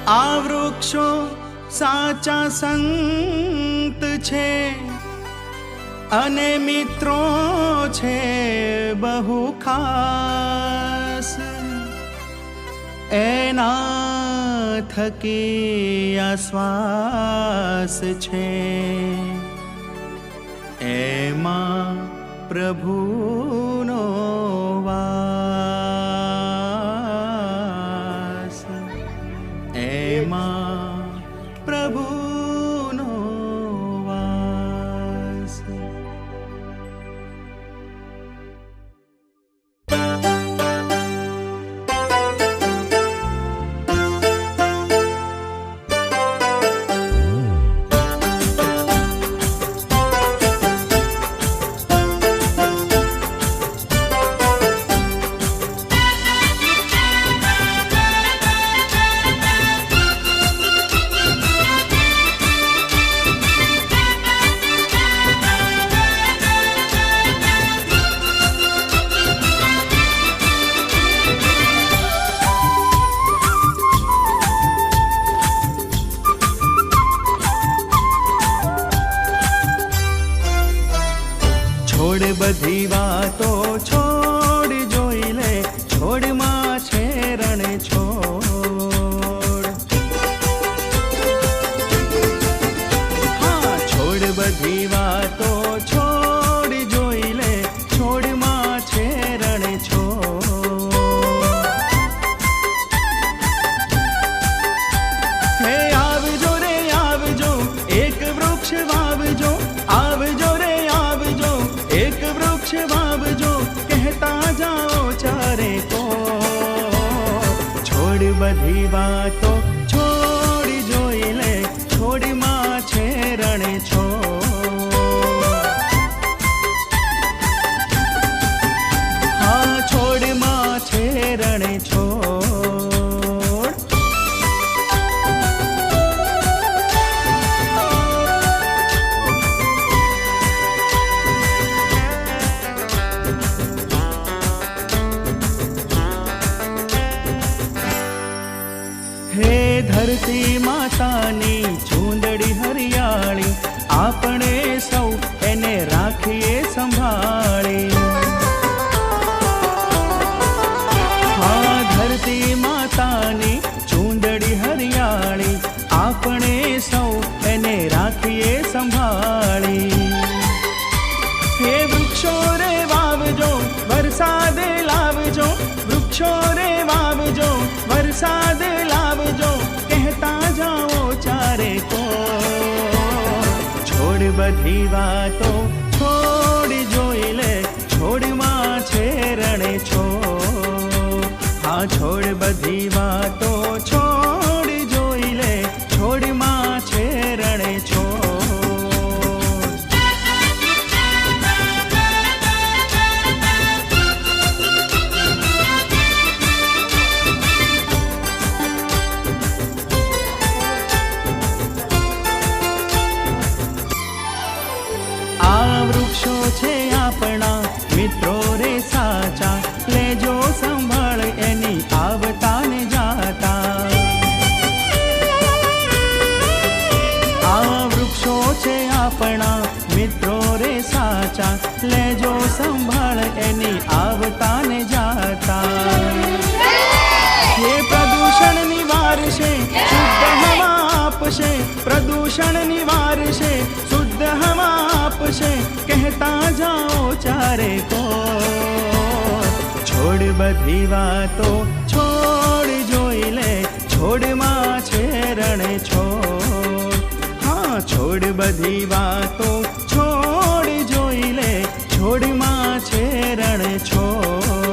આ વૃક્ષો સાચા સંત છે અને મિત્રો છે બહુ ખાસ. એના થકી આશ્વાસ છે, એમાં પ્રભુનો વાસ, એમાં પ્રભુનો વાસ. છોડ બધી વાતો છોડ જોઈ લે, છોડમાં છે રણ છોડ. હા, છોડ બધી વાતો છોડ જોઈ લે, છોડમાં છે રણ છોડ. હે આવજો રે આવજો, એક વૃક્ષ વાવજો, આવજો રે આવજો, એક વૃક્ષ વાવજો, કહેતા જાઓ ચારે કો. છોડ બધી વાતો છોડ જોઈ લે, છોડમાં છે રણ છોડ. હા, છોડમાં છે રણ છોડ. હે ધરતી માતાની ચૂંદડી હરિયાળી, આપણે સૌ એને રાખીએ સંભાળી. હા, ધરતી માતાની ચૂંદડી હરિયાળી, આપણે સૌ એને રાખીએ સંભાળી. હે વૃક્ષો રે વાવજો, વરસાદ લાવજો, વૃક્ષો રે વાવજો, વરસાદ લાવજો, કહેતા જાઓ ચારે કો. છોડ બધી વાતો છોડ જોઈ લે, છોડમાં છે રણ છોડ. હા, છોડ બધી વાતો છોડ જોઈ લે, છોડમાં છે રણ છોડ. આ વૃક્ષો છે આપણા મિત્રો રે સાચા, લેજો સંભાળ એની આવતા ને જાતા. આ વૃક્ષો છે આપણા મિત્રો રે સાચા, લેજો સંભાળ એની આવતા ને જાતા. એ પ્રદૂષણ નિવારશે, શુદ્ધ હવા આપશે, પ્રદૂષણ નિવારશે, શુદ્ધ હવા આપશે, કહેતા જાઓ ચારે કો. છોડ બધી વાતો છોડ જોઈ લે, છોડમાં છે રણ છોડ. હા, છોડ બધી વાતો છોડ જોઈ લે, છોડમાં છે રણ છોડ.